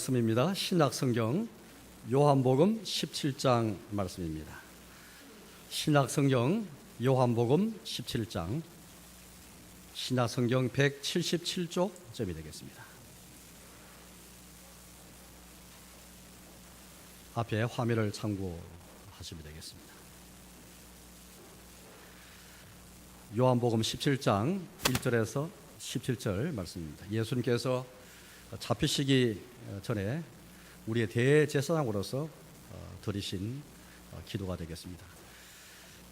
말씀입니다. 신약성경 요한복음 17장 말씀입니다. 신약성경 요한복음 17장 신약성경 177쪽 점이 되겠습니다. 앞에 화면을 참고하시면 되겠습니다. 요한복음 17장 1절에서 17절 말씀입니다. 예수님께서 잡히시기 전에 우리의 대제사장으로서 드리신 기도가 되겠습니다.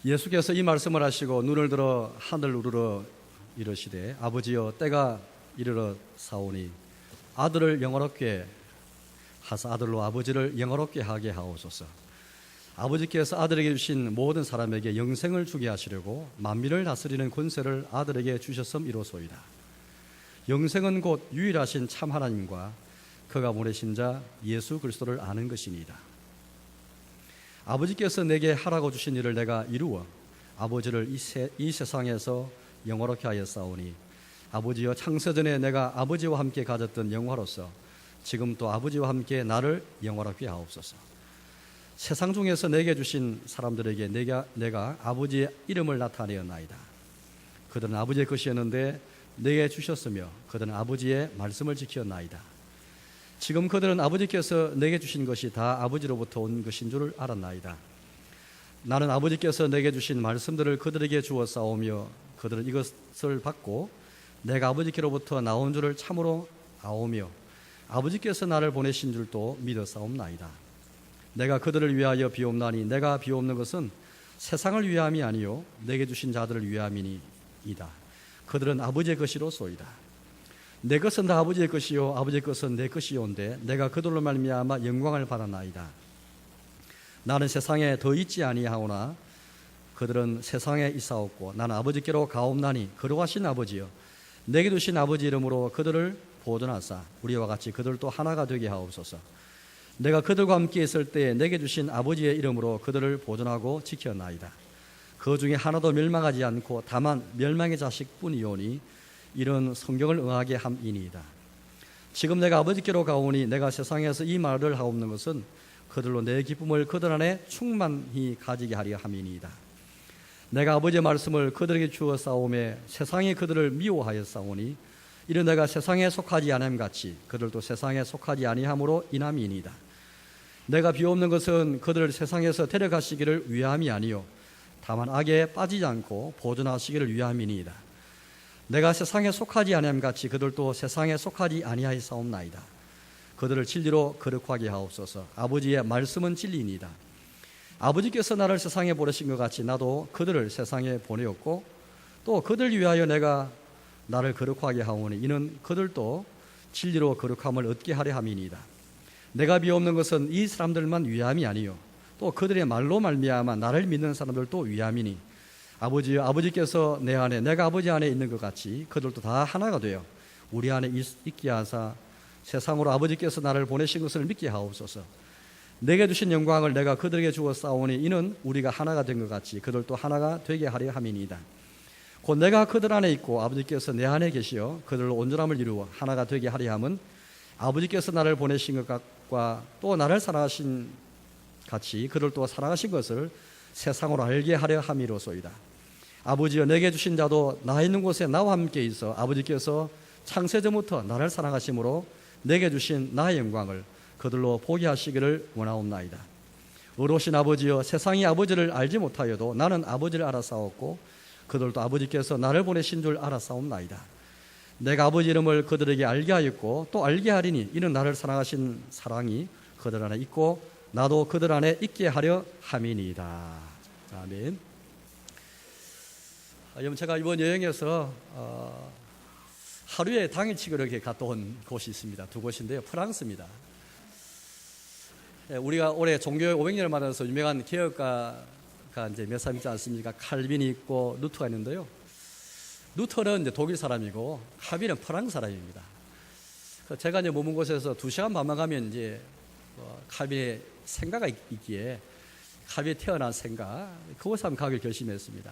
예수께서 이 말씀을 하시고 눈을 들어 하늘 우러러 이르시되 아버지여 때가 이르러 사오니 아들을 영화롭게 하사 아들로 아버지를 영화롭게 하게 하옵소서. 아버지께서 아들에게 주신 모든 사람에게 영생을 주게 하시려고 만민을 다스리는 권세를 아들에게 주셨음이로소이다. 영생은 곧 유일하신 참 하나님과 그가 보내신 자 예수 그리스도를 아는 것이니이다. 아버지께서 내게 하라고 주신 일을 내가 이루어 아버지를 이 세상에서 영화롭게 하였사오니 아버지여 창세전에 내가 아버지와 함께 가졌던 영화로서 지금 또 아버지와 함께 나를 영화롭게 하옵소서. 세상 중에서 내게 주신 사람들에게 내가 아버지의 이름을 나타내었나이다. 그들은 아버지의 것이었는데 내게 주셨으며 그들은 아버지의 말씀을 지켰나이다. 지금 그들은 아버지께서 내게 주신 것이 다 아버지로부터 온 것인 줄 알았나이다. 나는 아버지께서 내게 주신 말씀들을 그들에게 주었사오며 그들은 이것을 받고 내가 아버지께로부터 나온 줄을 참으로 아오며 아버지께서 나를 보내신 줄도 믿었사옵나이다. 내가 그들을 위하여 비옵나니 내가 비옵는 것은 세상을 위함이 아니요 내게 주신 자들을 위함이니이다. 그들은 아버지의 것이로소이다. 내 것은 다 아버지의 것이요 아버지의 것은 내 것이요인데 내가 그들로 말미암아 영광을 받았나이다. 나는 세상에 더 있지 아니하오나 그들은 세상에 있사옵고 나는 아버지께로 가옵나니 거룩하신 아버지여 내게 두신 아버지 이름으로 그들을 보존하사 우리와 같이 그들도 하나가 되게 하옵소서. 내가 그들과 함께 있을 때에 내게 주신 아버지의 이름으로 그들을 보존하고 지켰나이다. 그 중에 하나도 멸망하지 않고 다만 멸망의 자식뿐이오니 이런 성경을 응하게 함이니이다. 지금 내가 아버지께로 가오니 내가 세상에서 이 말을 하옵는 것은 그들로 내 기쁨을 그들 안에 충만히 가지게 하려 함이니이다. 내가 아버지의 말씀을 그들에게 주어 싸움에 세상이 그들을 미워하였사오니 이는 내가 세상에 속하지 아니함 같이 그들도 세상에 속하지 아니함으로 인함이니이다. 내가 비옵는 것은 그들을 세상에서 데려가시기를 위함이 아니요 다만 악에 빠지지 않고 보존하시기를 위함이니이다. 내가 세상에 속하지 아니함 같이 그들도 세상에 속하지 아니하였사옵나이다. 그들을 진리로 거룩하게 하옵소서. 아버지의 말씀은 진리니이다. 아버지께서 나를 세상에 보내신 것 같이 나도 그들을 세상에 보내었고 또 그들 위하여 내가 나를 거룩하게 하오니 이는 그들도 진리로 거룩함을 얻게 하려 함이니이다. 내가 비옵는 것은 이 사람들만 위함이 아니요 또 그들의 말로 말미암아 나를 믿는 사람들도 위함이니 아버지여 아버지께서 내 안에 내가 아버지 안에 있는 것 같이 그들도 다 하나가 되어 우리 안에 있게 하사 세상으로 아버지께서 나를 보내신 것을 믿게 하옵소서. 내게 주신 영광을 내가 그들에게 주어 싸우니 이는 우리가 하나가 된 것 같이 그들도 하나가 되게 하려 함이니이다. 곧 내가 그들 안에 있고 아버지께서 내 안에 계시어 그들로 온전함을 이루어 하나가 되게 하려 함은 아버지께서 나를 보내신 것과 또 나를 사랑하신 같이 그들도 사랑하신 것을 세상으로 알게 하려 함이로소이다. 아버지여 내게 주신 자도 나 있는 곳에 나와 함께 있어 아버지께서 창세전부터 나를 사랑하심으로 내게 주신 나의 영광을 그들로 보게 하시기를 원하옵나이다. 의로우신 아버지여 세상이 아버지를 알지 못하여도 나는 아버지를 알아싸웠고 그들도 아버지께서 나를 보내신 줄 알아싸옵나이다. 내가 아버지 이름을 그들에게 알게 하였고 또 알게 하리니 이는 나를 사랑하신 사랑이 그들 안에 있고 나도 그들 안에 있게 하려 함이니이다. 아멘. 여러분 제가 이번 여행에서 하루에 당일치기 이렇게 갔다 온 곳이 있습니다. 두 곳인데요. 프랑스입니다. 우리가 올해 종교의 500년을 맞아서 유명한 개혁가가 이제 몇 사람 있지 않습니까? 칼빈이 있고 루터가 있는데요. 루터는 이제 독일 사람이고 칼빈은 프랑스 사람입니다. 제가 이제 머문 곳에서 2시간 반만 가면 이제 칼빈의 생가가 있기에 칼빈이 태어난 생가 그곳에 한번 가기를 결심했습니다.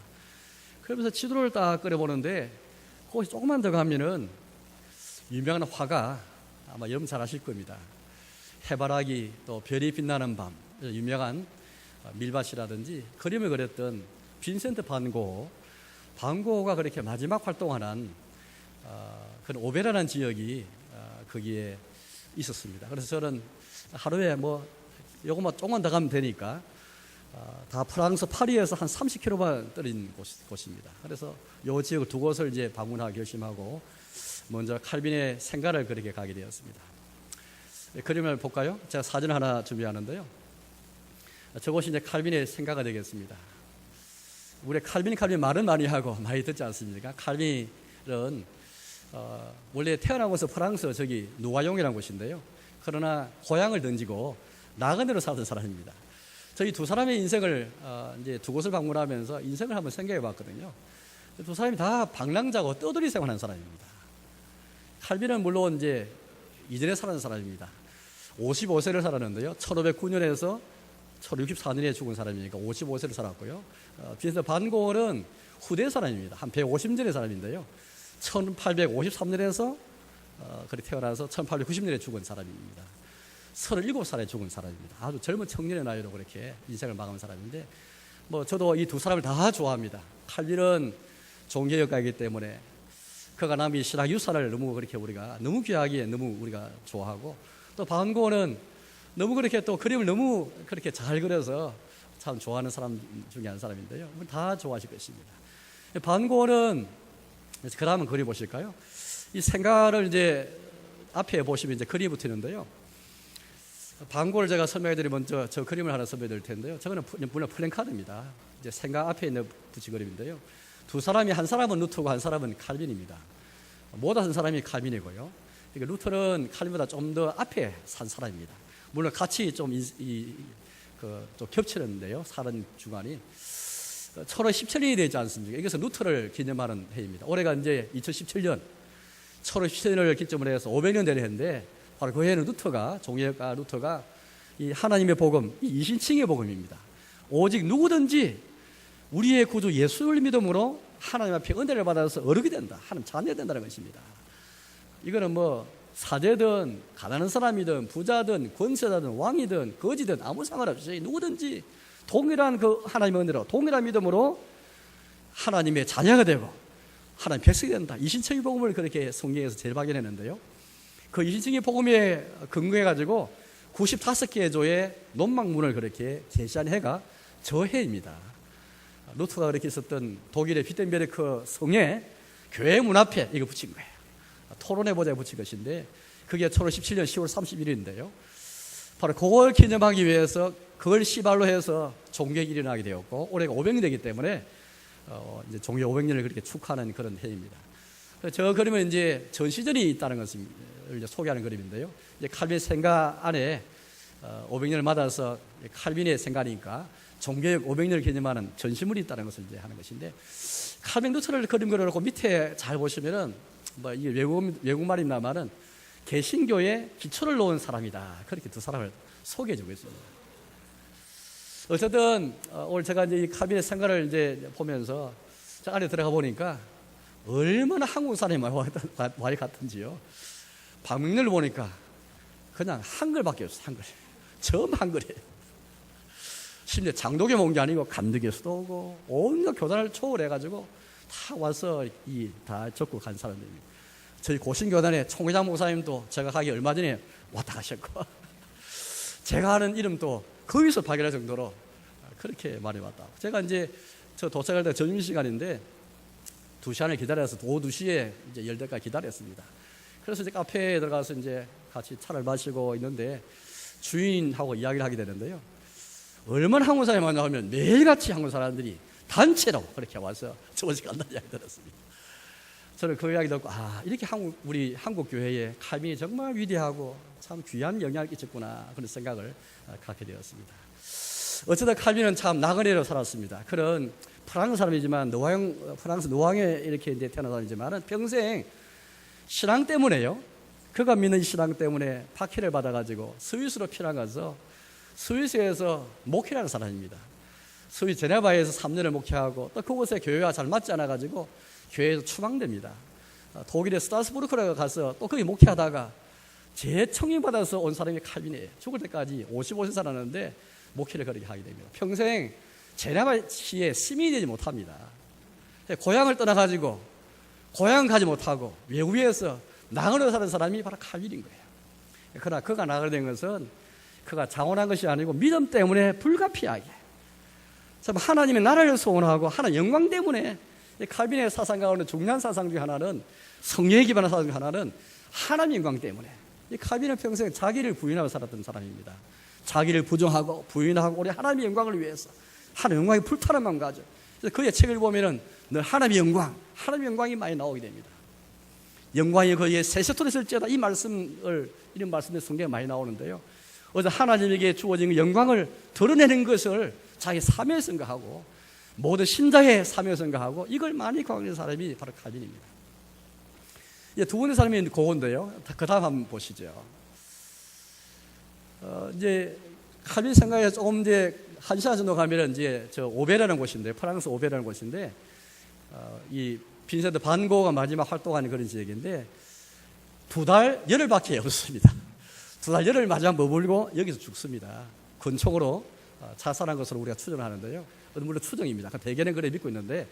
그러면서 지도를 딱 그려보는데 거기 조금만 더 가면은 유명한 화가 아마 여러분 잘 아실 겁니다. 해바라기 또 별이 빛나는 밤 유명한 밀밭이라든지 그림을 그렸던 빈센트 반고가 그렇게 마지막 활동하는 그런 오베라라는 지역이 거기에 있었습니다. 그래서 저는 하루에 요것만 조금만 더 가면 되니까 다 프랑스 파리에서 한 30km만 떨어진 곳입니다. 그래서 요 지역을 두 곳을 이제 방문하기 결심하고 먼저 칼빈의 생가를 그렇게 가게 되었습니다. 그림을 볼까요? 제가 사진 하나 준비하는데요. 저곳이 이제 칼빈의 생가가 되겠습니다. 우리 칼빈 말은 많이 하고 많이 듣지 않습니까? 칼빈은 원래 태어난 곳은 프랑스 저기 누아용이라는 곳인데요. 그러나 고향을 던지고 나그네로 살던 사람입니다. 저희 두 사람의 인생을 이제 두 곳을 방문하면서 인생을 한번 생각해 봤거든요. 두 사람이 다 방랑자고 떠돌이 생활하는 사람입니다. 칼빈은 물론 이제 이전에 살았는 사람입니다. 55세를 살았는데요. 1509년에서 1564년에 죽은 사람이니까 55세를 살았고요. 빈센트 반고는 후대 사람입니다. 한 150년의 사람인데요. 1853년에서 그렇게 태어나서 1890년에 죽은 사람입니다. 37살에 죽은 사람입니다. 아주 젊은 청년의 나이로 그렇게 인생을 마감한 사람인데 저도 이 두 사람을 다 좋아합니다. 칼빈은 종교학자이기 때문에 그가 남긴 신학 유산을 너무 그렇게 우리가 너무 귀하기에 너무 우리가 좋아하고 또 반고는 너무 그렇게 또 그림을 너무 그렇게 잘 그려서 참 좋아하는 사람 중에 한 사람인데요. 다 좋아하실 것입니다. 반고는 그다음은 그림 보실까요? 이 생가를 이제 앞에 보시면 이제 그림이 붙이는데요. 반고를 제가 설명해드리면 저 그림을 하나 설명해드릴 텐데요. 저거는 물론 플랜카드입니다. 이제 생가 앞에 있는 붙인 그림인데요. 두 사람이 한 사람은 루터고 한 사람은 칼빈입니다. 못한 사람이 칼빈이고요. 그러니까 루터는 칼빈보다 좀 더 앞에 산 사람입니다. 물론 같이 좀 겹치는데요. 사는 주간이 1517년이 되지 않습니까? 이것은 루터를 기념하는 해입니다. 올해가 이제 2017년 1517년을 기점으로 해서 500년 되는 해인데 바로 그 해에는 종교학자 루터가 이 하나님의 복음, 이 이신칭의 복음입니다. 오직 누구든지 우리의 구주 예수를 믿음으로 하나님 앞에 은혜를 받아서 어르게 된다. 하나님 자녀가 된다는 것입니다. 이거는 사제든 가난한 사람이든 부자든 권세자든 왕이든 거지든 아무 상관없이 누구든지 동일한 그 하나님의 은혜로 동일한 믿음으로 하나님의 자녀가 되고 하나님 백성이 된다. 이신칭의 복음을 그렇게 성경에서 제일 발견했는데요. 그 이신칭의 복음에 근거해가지고 95개의 조의 논망문을 그렇게 제시한 해가 저 해입니다. 루터가 그렇게 있었던 독일의 비텐베르크 성에 교회 문 앞에 이거 붙인 거예요. 토론해 보자 붙인 것인데 그게 1517년 10월 31일인데요. 바로 그걸 기념하기 위해서 그걸 시발로 해서 종교가 일어나게 되었고 올해가 500년 되기 때문에 이제 종교 500년을 그렇게 축하하는 그런 해입니다. 저 그림은 이제 전시전이 있다는 것을 이제 소개하는 그림인데요. 이제 칼빈 생가 안에 500년을 맞아서 칼빈의 생가니까 종교역 500년을 기념하는 전시물이 있다는 것을 이제 하는 것인데 칼빈 루터를 그림 그려놓고 밑에 잘 보시면은 이게 외국말입니다만은 개신교의 기초를 놓은 사람이다. 그렇게 두 사람을 소개해주고 있습니다. 어쨌든 오늘 제가 이제 이 칼빈의 생가를 이제 보면서 저 안에 들어가 보니까 얼마나 한국 사람이 많이 같은지요. 방명록을 보니까 그냥 한글밖에 없어요. 한글. 처음 한글이에요. 심지어 장독에 온 게 아니고 감독에서도 오고 온갖 교단을 초월해가지고 다 와서 다 적고 간 사람들입니다. 저희 고신교단의 총회장 목사님도 제가 가기 얼마 전에 왔다 가셨고 제가 아는 이름도 거기서 발견할 정도로 그렇게 많이 왔다. 제가 이제 저 도착할 때 점심시간인데 2시간을 기다려서 오후 2시에 이제 열 때까지 기다렸습니다. 그래서 이제 카페에 들어가서 이제 같이 차를 마시고 있는데 주인하고 이야기를 하게 되는데요. 얼마나 한국 사람이 만나면 매일같이 한국 사람들이 단체로 그렇게 와서 저곳에 간다는 이야기 들었습니다. 저는 그 이야기 듣고 이렇게 우리 한국 교회에 칼빈이 정말 위대하고 참 귀한 영향을 끼쳤구나 그런 생각을 갖게 되었습니다. 어쩌다 칼빈은 참 나그네로 살았습니다. 그런 프랑스 사람이지만 프랑스 노왕에 이렇게 이제 태어나다니지만은 평생 신앙 때문에요. 그가 믿는 신앙 때문에 박해를 받아가지고 스위스로 피난가서 스위스에서 목회하는 사람입니다. 스위스 제네바에서 3년을 목회하고 또 그곳에 교회와 잘 맞지 않아가지고 교회에서 추방됩니다. 독일의 스트라스부르크에 가서 또 거기 목회하다가 재청임받아서 온 사람이 칼빈이에요. 죽을 때까지 55세 살았는데 목회를 그렇게 하게 됩니다. 평생 제네바시에 시민이 되지 못합니다. 고향을 떠나가지고 고향 가지 못하고 외국에서 나그네 사는 사람이 바로 칼빈인 거예요. 그러나 그가 나그네 된 것은 그가 자원한 것이 아니고 믿음 때문에 불가피하게 참 하나님의 나라를 소원하고 하나님 영광 때문에. 칼빈의 사상 가운데 중요한 사상 중 하나는, 성령에 기반한 사상 중 하나는 하나님 영광 때문에. 이 칼빈은 평생 자기를 부인하고 살았던 사람입니다. 자기를 부정하고 부인하고 우리 하나님의 영광을 위해서 하나님 영광이 불타는 마음 가져. 그래서 그의 책을 보면은 늘 하나님의 영광, 하나님의 영광이 많이 나오게 됩니다. 영광이 그의 세세토를 쓸지어다, 이 말씀을, 이런 말씀이 성경에 많이 나오는데요. 어제 하나님에게 주어진 영광을 드러내는 것을 자기 사명에 생각하고 모든 신자의 사명에 생각하고 이걸 많이 강조하는 사람이 바로 칼빈입니다. 두 번째 사람이 고어인데요. 그 다음 한번 보시죠. 이제 칼빈 생각에 조금 이제 한 시간 정도 가면은 이제 저 오베라는 곳인데, 프랑스 오베라는 곳인데, 이 빈센트 반 고흐가 마지막 활동하는 그런 지역인데 2달 열흘밖에 없습니다. 2달 열흘 마지막 머물고 여기서 죽습니다. 근총으로 자살한 것으로 우리가 추정하는데요. 물론 추정입니다. 대개는 그래 믿고 있는데,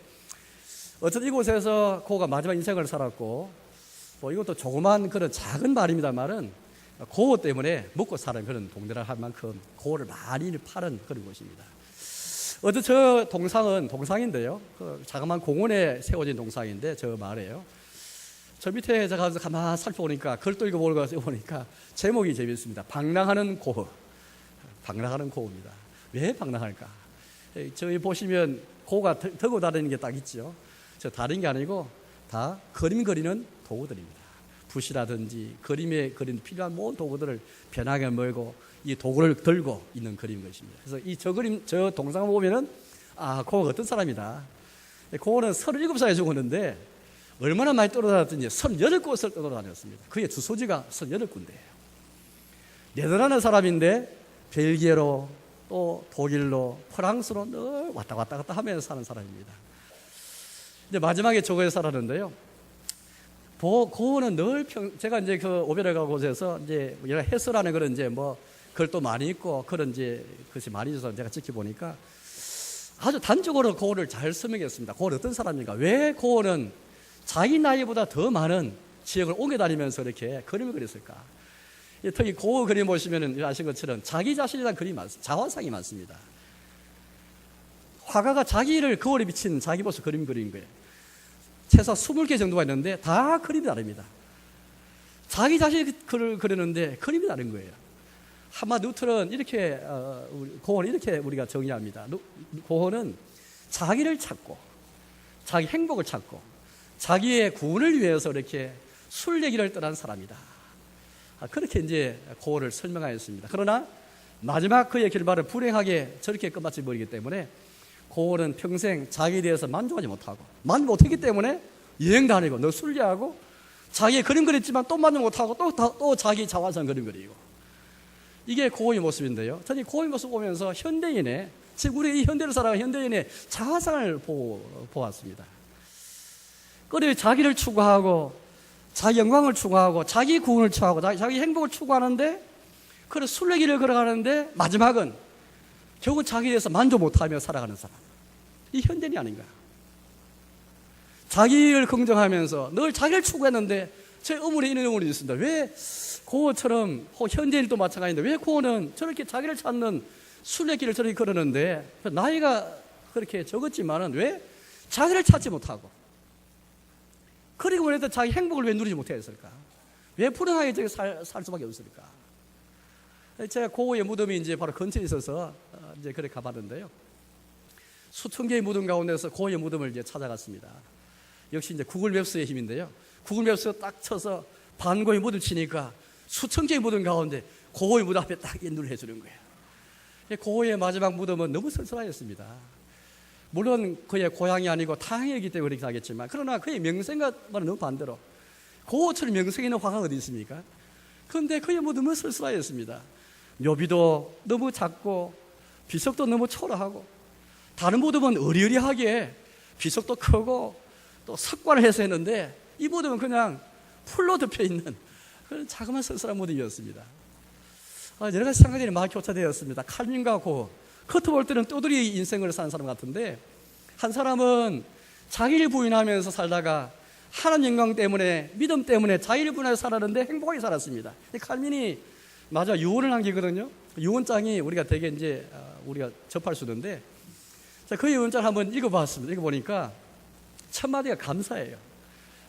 어쨌든 이곳에서 고흐가 마지막 인생을 살았고, 뭐 이것도 조그만 그런 작은 말입니다만은 고흐 때문에 먹고 사는 그런 동네라 할 만큼 고흐를 많이 파는 그런 곳입니다. 어제 저 동상인데요. 그 자그마한 공원에 세워진 동상인데 저 말이에요. 저 밑에 제가 가만히 살펴보니까 글도 읽어보니까 제목이 재밌습니다. 방랑하는 고흐. 방랑하는 고흐입니다. 왜 방랑할까? 저기 보시면 고흐가 들고 다니는 게 딱 있죠. 저 다른 게 아니고 다 그림 그리는 도구들입니다. 붓이라든지 그림에 그린 필요한 모든 도구들을 편하게 멀고 이 도구를 들고 있는 그림 것입니다. 그래서 저 그림, 저 동상을 보면은 고흐가 어떤 사람이다. 고흐는 37살에 죽었는데 얼마나 많이 떠돌아다녔든지 38곳을 떠돌아다녔습니다. 그의 주소지가 38군데예요. 네덜란드 사람인데 벨기에로 또 독일로 프랑스로 늘 왔다 갔다 하면서 사는 사람입니다. 이제 마지막에 저거에 살았는데요. 고흐는 늘 제가 이제 그 오베르가 곳에서 이제 여러 해설하는 그런 이제 뭐 글도 많이 있고 그런 이제 것이 많이 있어서 제가 지켜보니까 아주 단적으로 고흐를 잘 설명했습니다. 고흐는 어떤 사람인가? 왜 고흐는 자기 나이보다 더 많은 지역을 옮겨 다니면서 이렇게 그림을 그렸을까? 특히 고흐 그림 보시면은 아시는 것처럼 자기 자신에 대한 그림이 많습니다. 자화상이 많습니다. 화가가 자기를 거울에 비친 자기 모습 그림 그린 거예요. 최소 20개 정도가 있는데 다 그림이 다릅니다. 자기 자신이 글을 그렸는데 그림이 다른 거예요. 한마디 뉴턴은 이렇게 고흐는 이렇게 우리가 정의합니다. 고흐는 자기를 찾고 자기 행복을 찾고 자기의 구원을 위해서 이렇게 순례길을 떠난 사람이다. 그렇게 이제 고흐를 설명하였습니다. 그러나 마지막 그의 결말은 불행하게 저렇게 끝마쳐 버리기 때문에 고흐는 평생 자기에 대해서 만족하지 못하고 만족 못했기 때문에 여행 다니고 너 순례하고 자기의 그림 그렸지만 또 만족 못하고 또 자기 자화상 그림 그리고 이게 고흐의 모습인데요. 저는 고흐의 모습 보면서 현대인의, 즉 우리 이 현대를 살아가는 현대인의 자화상을 보았습니다. 그래 자기를 추구하고 자기 영광을 추구하고 자기 구원을 추구하고 자기 행복을 추구하는데 그래 순례길을 걸어가는데 마지막은 결국은 자기에 대해서 만족 못하며 살아가는 사람. 이 현대인이 아닌가. 자기를 긍정하면서 늘 자기를 추구했는데 제 의문이 이런 의문이 있습니다. 왜 고흐처럼 현대인도 마찬가지인데 왜 고흐는 저렇게 자기를 찾는 순례길을 저렇게 걸었는데 나이가 그렇게 적었지만은 왜 자기를 찾지 못하고 그리고 원래도 자기 행복을 왜 누리지 못했을까? 왜 불행하게 저기 살 수밖에 없을까? 제가 고흐의 무덤이 이제 바로 근처에 있어서 이제 그래 가봤는데요. 수천 개의 무덤 가운데서 고흐의 무덤을 이제 찾아갔습니다. 역시 이제 구글 맵스의 힘인데요. 구글 맵스 딱 쳐서 반고의 무덤 치니까 수천 개의 무덤 가운데 고흐의 무덤 앞에 딱 인도를 해주는 거예요. 고흐의 마지막 무덤은 너무 쓸쓸하였습니다. 물론 그의 고향이 아니고 타향이기 때문에 그렇게 하겠지만 그러나 그의 명성과는 너무 반대로 고흐처럼 명성 있는 화가가 어디 있습니까? 그런데 그의 무덤은 쓸쓸하였습니다. 묘비도 너무 작고 비석도 너무 초라하고 다른 무덤은 어리어리하게 비석도 크고 또 석관을 해서 했는데 이 무덤은 그냥 풀로 덮여 있는 그런 자그마한 쓸쓸한 무덤이었습니다. 여러 가지 생각들이 막 교차되었습니다. 칼빈과 고, 겉으로 볼 때는 떠돌이 인생을 사는 사람 같은데, 한 사람은 자기를 부인하면서 살다가 하나님 영광 때문에, 믿음 때문에 자기를 부인하며 살았는데 행복하게 살았습니다. 칼빈이 맞아 유언을 남기거든요. 유언장이 우리가 되게 이제 우리가 접할 수 있는데, 그 유언장을 한번 읽어봤습니다. 읽어보니까 첫 마디가 감사예요.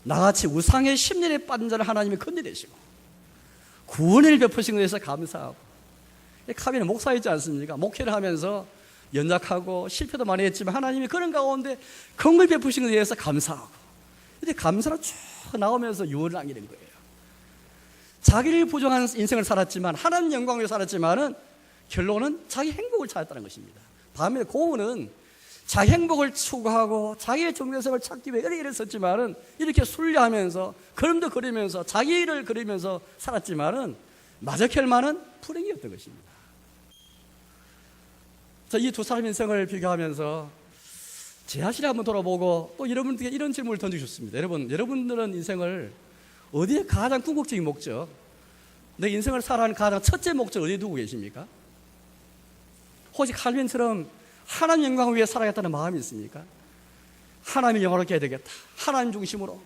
나같이 우상의 심리에 빠진 자를 하나님이 건져내시고 구원을 베푸신 것에 대해서 감사하고. 칼빈은 목사였지 않습니까? 목회를 하면서 연약하고 실패도 많이 했지만 하나님이 그런 가운데 긍휼 베푸신 것에 대해서 감사하고. 근데 감사로 쭉 나오면서 유언을 남기는 거예요. 자기를 부정한 인생을 살았지만, 하나님 영광을 위해 살았지만은 결론은 자기 행복을 찾았다는 것입니다. 반면에 고은은 자기 행복을 추구하고 자기의 정체성을 찾기 위해 이렇게 썼지만은, 이렇게 순례하면서 걸음도 걸으면서 자기 일을 그리면서 살았지만은 마저 결말은 불행이었던 것입니다. 이 두 사람 인생을 비교하면서 제 자신을 한번 돌아보고 또 여러분들께 이런 질문을 던지셨습니다. 여러분들은 인생을 어디에 가장 궁극적인 목적, 내 인생을 살아가는 가장 첫째 목적 어디에 두고 계십니까? 혹시 칼빈처럼 하나님 영광을 위해 살아야겠다는 마음이 있습니까? 하나님을 영화롭게 해야 되겠다, 하나님 중심으로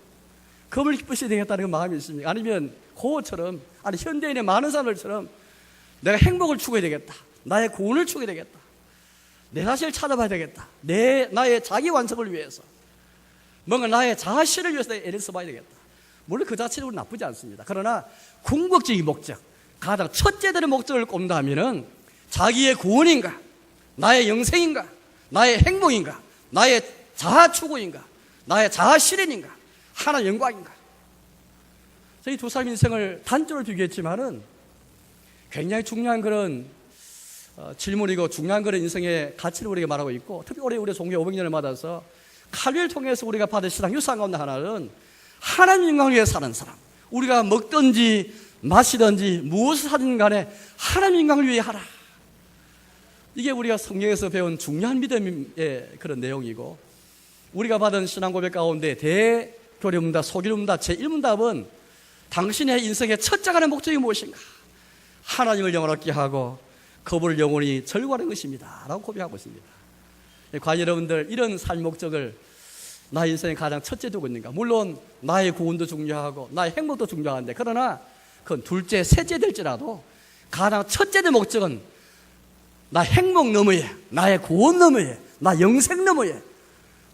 그분을 기쁘셔야 되겠다는 그 마음이 있습니까? 아니면 고어처럼, 아니 현대인의 많은 사람들처럼 내가 행복을 추구해야 되겠다, 나의 구원을 추구해야 되겠다, 내 자신을 찾아봐야 되겠다, 나의 자기 완성을 위해서, 뭔가 나의 자신을 위해서 애를 써봐야 되겠다. 물론 그 자체는 나쁘지 않습니다. 그러나 궁극적인 목적, 가장 첫째 되는 목적을 꼽는다면은 자기의 구원인가, 나의 영생인가, 나의 행복인가, 나의 자아 추구인가, 나의 자아 실현인가, 하나의 영광인가. 이 두 사람 인생을 단적으로 비교했지만은 굉장히 중요한 그런 질문이고 중요한 그런 인생의 가치를 우리가 말하고 있고, 특히 올해 우리 종교 500년을 맞아서 칼빈을 통해서 우리가 받은 신앙 유산 가운데 하나는 하나님 영광을 위해 사는 사람. 우리가 먹든지 마시든지 무엇을 하든 간에 하나님 영광을 위해 하라. 이게 우리가 성경에서 배운 중요한 믿음의 그런 내용이고, 우리가 받은 신앙 고백 가운데 대교리문답, 소교리문답 제1문답은 당신의 인생의 첫째 가는 목적이 무엇인가? 하나님을 영원하게 하고 그분을 영원히 절구하는 것입니다 라고 고백하고 있습니다. 과연 여러분들 이런 삶 목적을 나의 인생의 가장 첫째 두고 있는가? 물론 나의 구원도 중요하고 나의 행복도 중요한데, 그러나 그건 둘째, 셋째 될지라도 가장 첫째 된 목적은 나 행복 너머에, 나의 구원 너머에, 나 영생 너머에,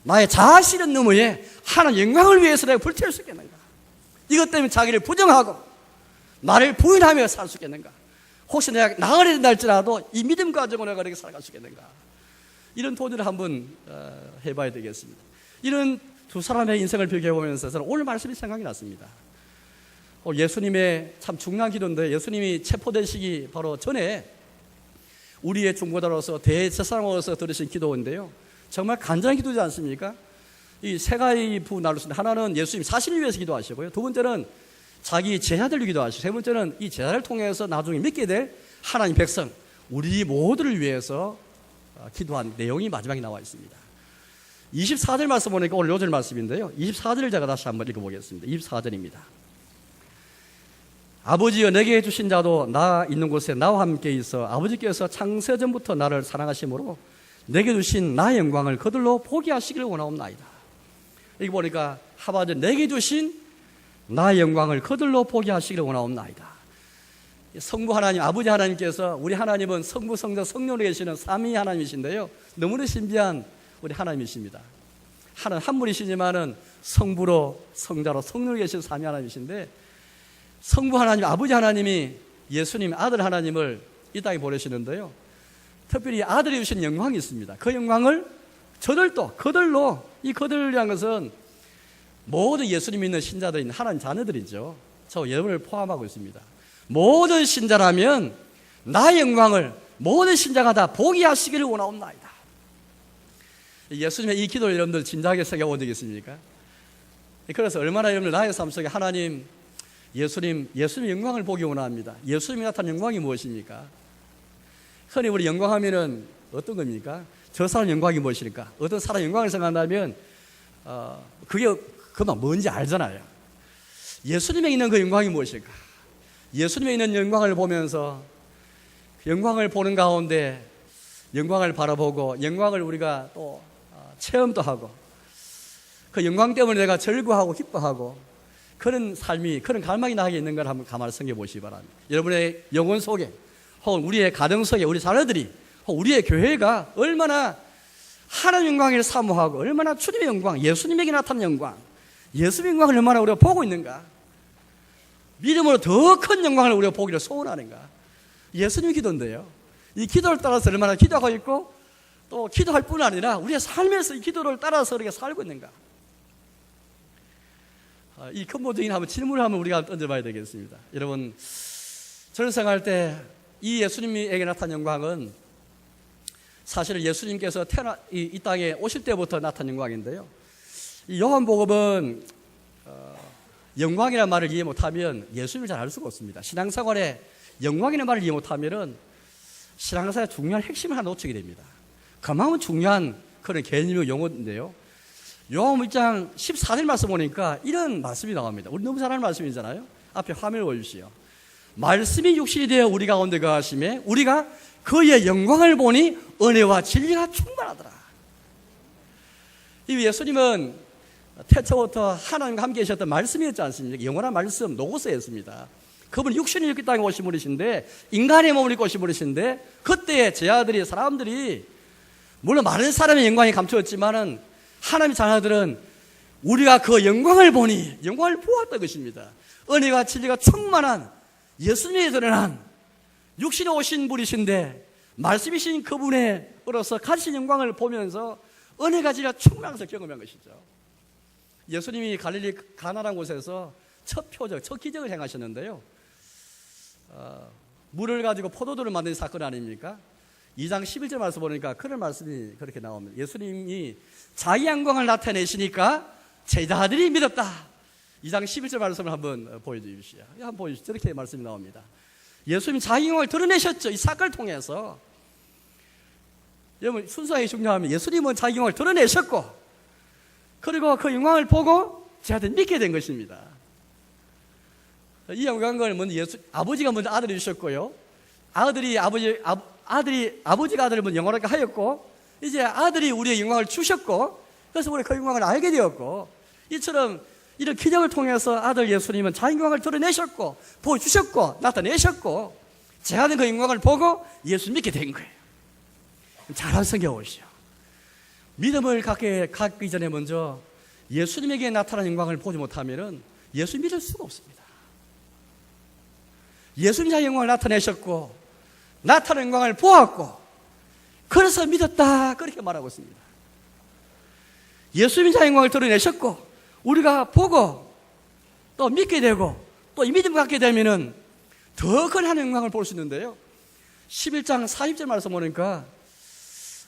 나의 자아 실현 너머에 하나님 영광을 위해서 내가 불태울 수 있겠는가? 이것 때문에 자기를 부정하고 나를 부인하며 살 수 있겠는가? 혹시 내가 나가야 된다 할지라도 이 믿음 가정으로 내가 이렇게 살아갈 수 있겠는가? 이런 도전을 한번 해봐야 되겠습니다. 이런 두 사람의 인생을 비교해보면서 저는 오늘 말씀이 생각이 났습니다. 예수님의 참 중요한 기도인데, 예수님이 체포되시기 바로 전에 우리의 중보자로서 대제사장으로서 들으신 기도인데요, 정말 간절한 기도지 않습니까? 이 세 가지 부분 나눌 수 있는데, 하나는 예수님 자신을 위해서 기도하시고요, 두 번째는 자기 제자들을 기도하시고, 세 번째는 이 제자를 통해서 나중에 믿게 될 하나님 백성, 우리 모두를 위해서 기도한 내용이 마지막에 나와 있습니다. 24절 말씀 보니까 오늘 요절 말씀인데요, 24절을 제가 다시 한번 읽어보겠습니다. 24절입니다. 아버지여, 내게 주신 자도 나 있는 곳에 나와 함께 있어 아버지께서 창세전부터 나를 사랑하심으로 내게 주신 나의 영광을 그들로 보게 하시기를 원하옵나이다. 여기 보니까 하반절, 내게 주신 나의 영광을 그들로 보게 하시기를 원하옵나이다. 성부 하나님, 아버지 하나님께서, 우리 하나님은 성부, 성자, 성령으로 계시는 삼위 하나님이신데요, 너무나 신비한 우리 하나님이십니다. 하나님 한 분이시지만은 성부로, 성자로, 성령으로 계시는 삼위 하나님이신데, 성부 하나님, 아버지 하나님이 예수님 아들 하나님을 이 땅에 보내시는데요, 특별히 아들이 주신 영광이 있습니다. 그 영광을 그들로, 이 그들이라는 것은 모든 예수님 믿는 신자들인 하나님 자녀들이죠. 저 여러분을 포함하고 있습니다. 모든 신자라면 나의 영광을 모든 신자가 다 보게 하시기를 원하옵나이다. 예수님의 이 기도를 여러분들 진작에 새겨본 적이 있습니까? 그래서 얼마나 여러분들 나의 삶 속에 하나님, 예수님 영광을 보기 원합니다. 예수님이 나타난 영광이 무엇입니까? 흔히 우리 영광하면은 어떤 겁니까? 저 사람 영광이 무엇일까? 어떤 사람 영광을 생각한다면 그게 그만 뭔지 알잖아요. 예수님에 있는 그 영광이 무엇일까? 예수님에 있는 영광을 보면서 영광을 보는 가운데 영광을 바라보고 영광을 우리가 또 체험도 하고 그 영광 때문에 내가 즐거워하고 기뻐하고 그런 삶이, 그런 갈망이 나에게 있는 걸 한번 가만히 생각해 보시기 바랍니다. 여러분의 영혼 속에 혹은 우리의 가정 속에 우리 자녀들이 혹은 우리의 교회가 얼마나 하나님 영광을 사모하고 얼마나 주님의 영광, 예수님에게 나타난 영광, 예수님의 영광을 얼마나 우리가 보고 있는가, 믿음으로 더 큰 영광을 우리가 보기를 소원하는가. 예수님의 기도인데요, 이 기도를 따라서 얼마나 기도하고 있고 또 기도할 뿐 아니라 우리의 삶에서 이 기도를 따라서 우리가 살고 있는가. 이 근본적인 한번 질문을 한번 우리가 던져봐야 되겠습니다. 여러분, 저를 생각할 때 이 예수님에게 나타난 영광은 사실 예수님께서 이 땅에 오실 때부터 나타난 영광인데요, 이 요한복음은 영광이라는 말을 이해 못하면 예수님을 잘 알 수가 없습니다. 신앙생활에 영광이라는 말을 이해 못하면 신앙생활의 중요한 핵심을 하나 놓치게 됩니다. 그만큼 중요한 그런 개념이고 용어인데요, 요한복음 1장 14절 말씀 보니까 이런 말씀이 나옵니다. 우리 너무 잘 아는 말씀이잖아요. 앞에 화면을 보여주시오. 말씀이 육신이 되어 우리 가운데 거하심에 우리가 그의 영광을 보니 은혜와 진리가 충만하더라. 이 예수님은 태초부터 하나님과 함께 계셨던 말씀이었지 않습니까? 영원한 말씀, 노고스였습니다. 그분이 육신이 이렇게 땅에 오신 분이신데, 인간의 몸을 입고 오신 분이신데, 그때 제 아들이, 사람들이 물론 많은 사람의 영광이 감추었지만은 하나님의 자녀들은 우리가 그 영광을 보니 영광을 보았던 것입니다. 은혜와 진리가 충만한 예수님이 드러난 육신에 오신 분이신데 말씀이신 그분으로서 가지신 영광을 보면서 은혜가 진리가 충만해서 경험한 것이죠. 예수님이 갈릴리 가나라는 곳에서 첫 표적, 첫 기적을 행하셨는데요, 물을 가지고 포도주를 만든 사건 아닙니까? 2장 11절 말씀 보니까 그런 말씀이 그렇게 나옵니다. 예수님이 자기 영광을 나타내시니까 제자들이 믿었다. 2장 11절 말씀을 한번 보여주십시오. 한번 보여주십시오. 저렇게 말씀이 나옵니다. 예수님이 자기 영광을 드러내셨죠. 이 사건을 통해서. 여러분, 순수하게 중요하면 예수님은 자기 영광을 드러내셨고, 그리고 그 영광을 보고 제자들이 믿게 된 것입니다. 이 영광을 먼저 아버지가 먼저 아들을 주셨고요, 아버지가 아들을 먼저 영광을 하였고, 이제 아들이 우리의 영광을 주셨고, 그래서 우리 그 영광을 알게 되었고, 이처럼 이런 기적을 통해서 아들 예수님은 자기 영광을 드러내셨고 보여주셨고 나타내셨고, 제가 그 영광을 보고 예수 믿게 된 거예요. 잘 생겨보시오. 믿음을 갖기 전에 먼저 예수님에게 나타난 영광을 보지 못하면 예수 믿을 수가 없습니다. 예수님 자기 영광을 나타내셨고 나타난 영광을 보았고 그래서 믿었다, 그렇게 말하고 있습니다. 예수님 자기 영광을 드러내셨고 우리가 보고 또 믿게 되고 또 이 믿음을 갖게 되면은 더 큰 하나님의 영광을 볼 수 있는데요, 11장 40절 말씀 보니까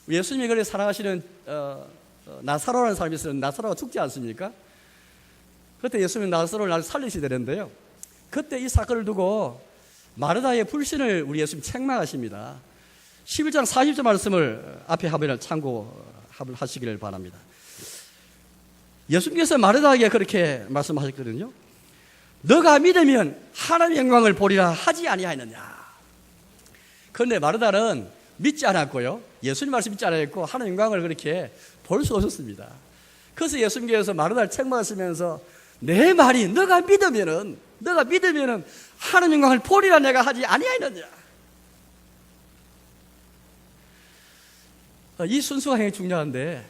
예수님이 그래 사랑하시는 나사로라는 사람이 있어요. 나사로가 죽지 않습니까? 그때 예수님이 나사로를 살리시게 되는데요, 그때 이 사건을 두고 마르다의 불신을 우리 예수님 책망하십니다. 11장 40절 말씀을 앞에 화면을 참고하시기를 바랍니다. 예수님께서 마르다에게 그렇게 말씀하셨거든요. 너가 믿으면 하나님의 영광을 보리라 하지 아니하였느냐. 그런데 마르다는 믿지 않았고요, 예수님 말씀 믿지 않았고 하나님의 영광을 그렇게 볼 수 없었습니다. 그래서 예수님께서 마르다를 책망하시면서 내 말이 너가 믿으면은 하나님의 영광을 보리라 내가 하지 아니하였느냐. 이 순수가 굉장히 중요한데,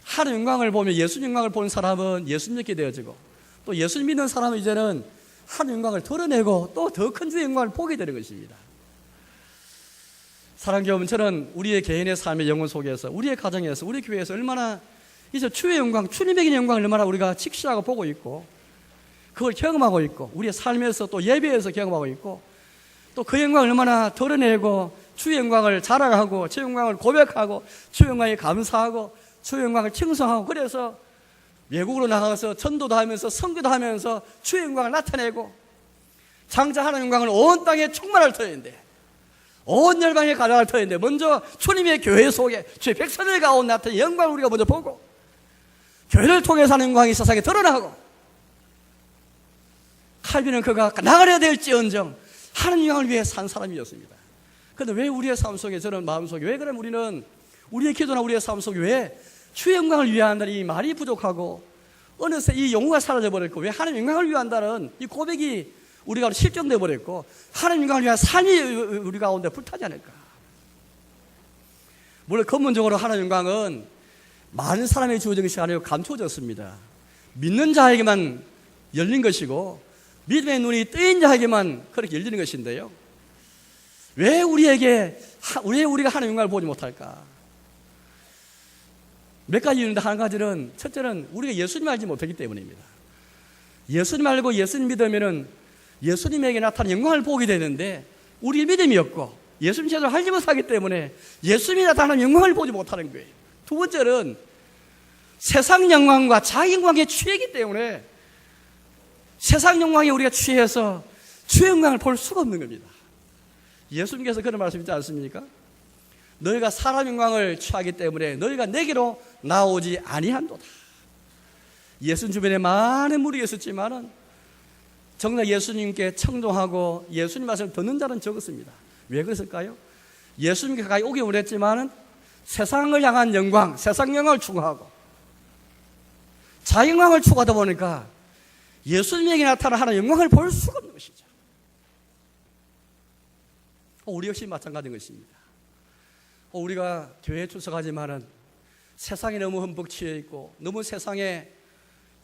하나님의 영광을 보면 예수님 영광을 보는 사람은 예수님 믿게 되어지고, 또 예수님 믿는 사람은 이제는 하나님의 영광을 드러내고 또 더 큰 주의 영광을 보게 되는 것입니다. 사랑하는 여러분, 저는 우리의 개인의 삶의 영혼 속에서, 우리의 가정에서, 우리 교회에서 얼마나 이제 주의 영광, 주님에게 영광을 얼마나 우리가 직시하고 보고 있고 그걸 경험하고 있고, 우리의 삶에서 또 예배에서 경험하고 있고, 또 그 영광을 얼마나 드러내고 주의 영광을 자랑하고 주의 영광을 고백하고 주의 영광에 감사하고 주의 영광을 칭송하고, 그래서 외국으로 나가서 전도도 하면서 선교도 하면서 주의 영광을 나타내고, 장차 하나님의 영광을 온 땅에 충만할 터인데, 온 열방에 가득할 터인데, 먼저 주님의 교회 속에 주의 백성들 가운데 나타낸 영광을 우리가 먼저 보고, 교회를 통해서 하는 영광이 세상에 드러나고, 칼빈은 그가 나가려 될지언정 하나님 영광을 위해 산 사람이었습니다. 그런데 왜 우리의 삶 속에, 저는 마음속에 왜 그럼 우리는 우리의 기도나 우리의 삶 속에 왜 주의 영광을 위한다는 이 말이 부족하고 어느새 이 용어가 사라져버렸고 왜 하나님 영광을 위한다는 이 고백이 우리가 실종되어 버렸고 하나님 영광을 위한 삶이 우리 가운데 불타지 않을까. 물론 근본적으로 하나님 영광은 많은 사람에게 주어진 것이 아니고 감춰졌습니다. 믿는 자에게만 열린 것이고 믿음의 눈이 뜨인 자에게만 그렇게 열리는 것인데요, 왜 우리가 하나님 영광을 보지 못할까? 몇 가지 이유인데, 한 가지는, 첫째는 우리가 예수님 알지 못하기 때문입니다. 예수님 알고 예수님 믿으면은 예수님에게 나타난 영광을 보게 되는데 우리 믿음이 없고 예수님 제대로 알지 못하기 때문에 예수님이 나타나는 영광을 보지 못하는 거예요. 두 번째는 세상 영광과 자기 영광에 취하기 때문에 세상 영광에 우리가 취해서 주의 영광을 볼 수가 없는 겁니다. 예수님께서 그런 말씀 있지 않습니까? 너희가 사람 영광을 취하기 때문에 너희가 내게로 나오지 아니한도다. 예수님 주변에 많은 무리가 있었지만은 정작 예수님께 청종하고 예수님 말씀을 듣는 자는 적었습니다. 왜 그랬을까요? 예수님께 가까이 오기 원했지만은 세상을 향한 영광, 세상 영광을 추구하고 자기 영광을 추구하다 보니까 예수님에게 나타나는 하나님의 영광을 볼 수가 없는 것이죠. 우리 역시 마찬가지인 것입니다. 우리가 교회에 출석하지만은 세상에 너무 흠뻑 취해 있고 너무 세상의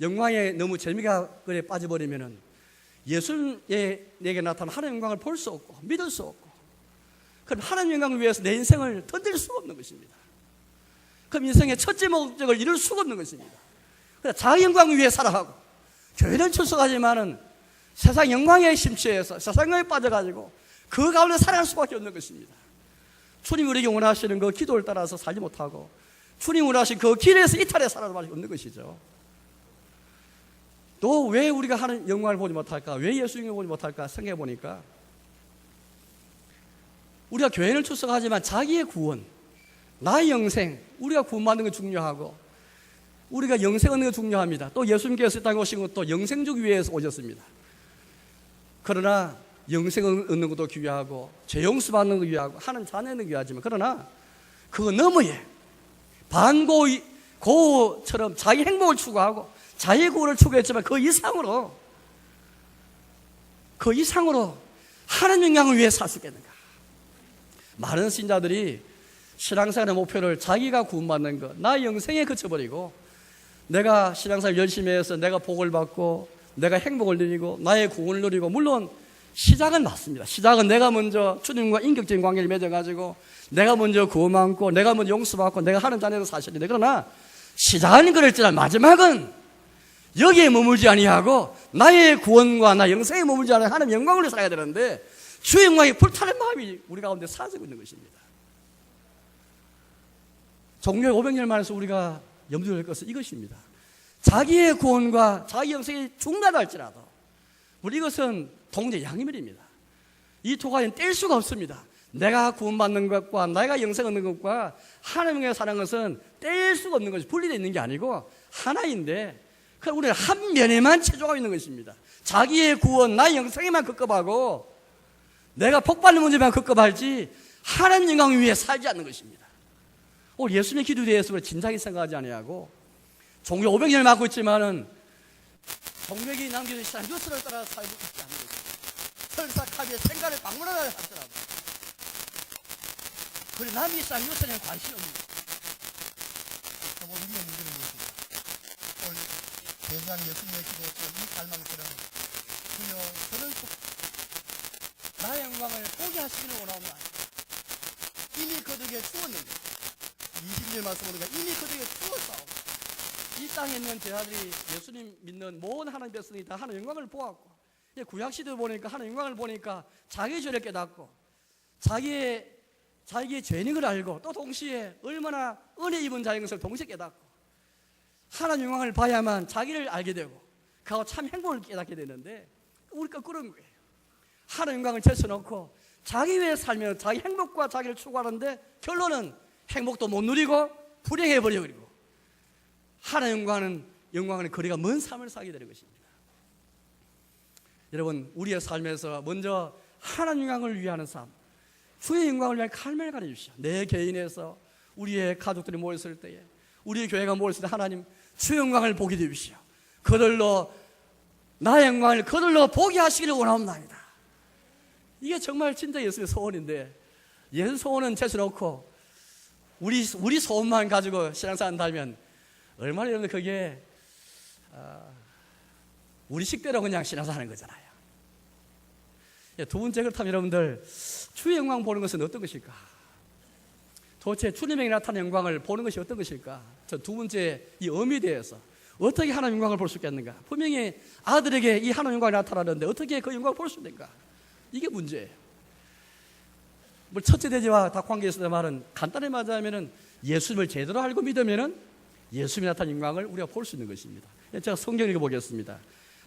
영광에 너무 재미가 그래 빠져버리면은 예수님에게 나타나는 하나님의 영광을 볼 수 없고 믿을 수 없고, 그럼 하나님의 영광을 위해서 내 인생을 던질 수가 없는 것입니다. 그럼 인생의 첫째 목적을 이룰 수가 없는 것입니다. 그래서 자기 영광을 위해 살아가고 교회를 출석하지만은 세상 영광에 심취해서 세상 영광에 빠져가지고 그 가운데 살아갈 수밖에 없는 것입니다. 주님 우리에게 원하시는 그 기도를 따라서 살지 못하고 주님 원하시는 그 길에서 이탈해 살아갈 수밖에 없는 것이죠. 또 왜 우리가 하는 영광을 보지 못할까? 왜 예수님을 보지 못할까? 생각해 보니까 우리가 교회를 출석하지만 자기의 구원, 나의 영생, 우리가 구원받는 게 중요하고 우리가 영생 얻는 게 중요합니다. 또 예수님께서 이 땅에 오신 것도 영생 주기 위해서 오셨습니다. 그러나 영생 얻는 것도 귀하고 죄 용서 받는 것도 귀하고 하는 자녀는 귀하지만, 그러나 그거 너머에 반고처럼 자기 행복을 추구하고 자기 구원을 추구했지만 그 이상으로 하나님 영광을 위해 살 수 있겠는가? 많은 신자들이 신앙생활의 목표를 자기가 구원받는 것, 나의 영생에 그쳐버리고 내가 신앙생활 열심히 해서 내가 복을 받고 내가 행복을 누리고 나의 구원을 누리고, 물론 시작은 맞습니다. 시작은 내가 먼저 주님과 인격적인 관계를 맺어가지고 내가 먼저 구원 받고 내가 먼저 용서받고 내가 하는 자녀도 사실인데, 그러나 시작은 그럴지라도 마지막은 여기에 머물지 아니하고 나의 구원과 나 영생에 머물지 않은 하나님의 영광으로 살아야 되는데 주의 영광이 불타는 마음이 우리 가운데 사라지고 있는 것입니다. 종교의 500년 만에서 우리가 염두에 둘 것은 이것입니다. 자기의 구원과 자기 영생이 중단할지라도 우리 이것은 동제 양면입니다. 이 두 가지는 뗄 수가 없습니다. 내가 구원받는 것과 내가 영생 얻는 것과 하나님과 사는 것은 뗄 수가 없는 것이 분리되어 있는 게 아니고 하나인데, 그럼 우리는 한 면에만 체조하고 있는 것입니다. 자기의 구원, 나의 영생에만 급급하고 내가 복받는 문제만 급급할지 하나님 영광을 위해 살지 않는 것입니다. 오늘 예수님의 기도에 대해서 우리 진작에 생각하지 아니하고 종교 500년을 맡고 있지만은 종교이 남겨진 신앙 뉴스를 따라 살고 있지 않는 것입니다. 설사 카비의 생가를 방문하라 하더라도 그래 남이 신앙 뉴스에는 관심이 없는 것입니다. 우리의 문제는 무엇입니까? 오늘 대장 예수님의 기도처럼 이 갈망처럼 주여 저를 나의 영광을 보게 하시기를 원하옵나이다. 이미 그들에게 주었는데 20절 말씀 보니까 이미 그들에게 주었사옵니다. 이 땅에 있는 제자들이 예수님 믿는 모든 하나님 백성이 다 하나님 영광을 보았고, 구약시대를 보니까 하나님 영광을 보니까 자기의 죄를 깨닫고 자기의 죄인 걸 알고 또 동시에 얼마나 은혜 입은 자인 것을 동시에 깨닫고 하나님 영광을 봐야만 자기를 알게 되고 그하고 참 행복을 깨닫게 되는데, 우리가 그런 거예요. 하나님 영광을 제쳐놓고 자기 위해 살면 자기 행복과 자기를 추구하는데 결론은 행복도 못 누리고 불행해버려버리고 하나님 영광은 거리가 먼 삶을 살게 되는 것입니다. 여러분, 우리의 삶에서 먼저 하나님 영광을 위하는 삶, 주의 영광을 위한 갈망을 가져주시오. 내 개인에서 우리의 가족들이 모였을 때에, 우리의 교회가 모였을 때 하나님 주의 영광을 보게 되주시오. 그들로 나의 영광을 그들로 보게 하시기를 원합니다. 이게 정말 진짜 예수의 소원인데, 예수 소원은 제쳐놓고 우리 소원만 가지고 신앙생활 한다면 얼마나 여러분들 그게 우리 식대로 그냥 신앙생활 하는 거잖아요. 두 번째, 그렇다면 여러분들 주의 영광 보는 것은 어떤 것일까? 도대체 주님에게 나타나는 영광을 보는 것이 어떤 것일까? 저 두 번째 이 의미에 대해서 어떻게 하나님 영광을 볼 수 있겠는가? 분명히 아들에게 이 하나님 영광이 나타나는데 어떻게 그 영광을 볼 수 있는가? 이게 문제예요. 뭐 첫째 대지와 다 관계있어야 말은 간단히 말하자면은 예수님을 제대로 알고 믿으면은 예수님이 나타난 영광을 우리가 볼 수 있는 것입니다. 제가 성경 읽어보겠습니다.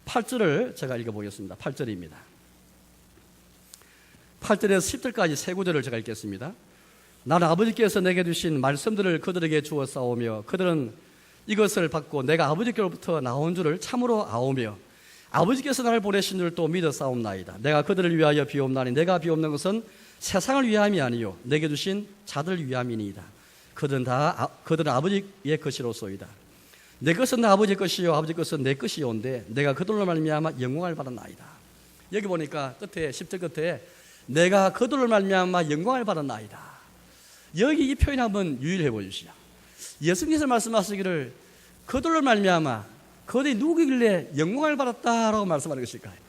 8절을 제가 읽어보겠습니다. 8절입니다. 8절에서 10절까지 세 구절을 제가 읽겠습니다. 나는 아버지께서 내게 주신 말씀들을 그들에게 주어 싸우며 그들은 이것을 받고 내가 아버지께로부터 나온 줄을 참으로 아오며 아버지께서 나를 보내신 줄 또 믿어 싸움나이다. 내가 그들을 위하여 비옵나니 내가 비옵는 것은 세상을 위함이 아니요 내게 주신 자들 위함이니이다. 그들은 아버지의 것이로소이다. 내 것은 내 아버지 것이요 아버지 것은 내 것이요인데 내가 그들로 말미암아 영광을 받았나이다. 여기 보니까 끝에 10절 끝에 내가 그들로 말미암아 영광을 받았나이다. 여기 이 표현 한번 유의해 보십시오. 예수님께서 말씀하시기를 그들로 말미암아 그들이 누구길래 영광을 받았다라고 말씀하는 것일까요?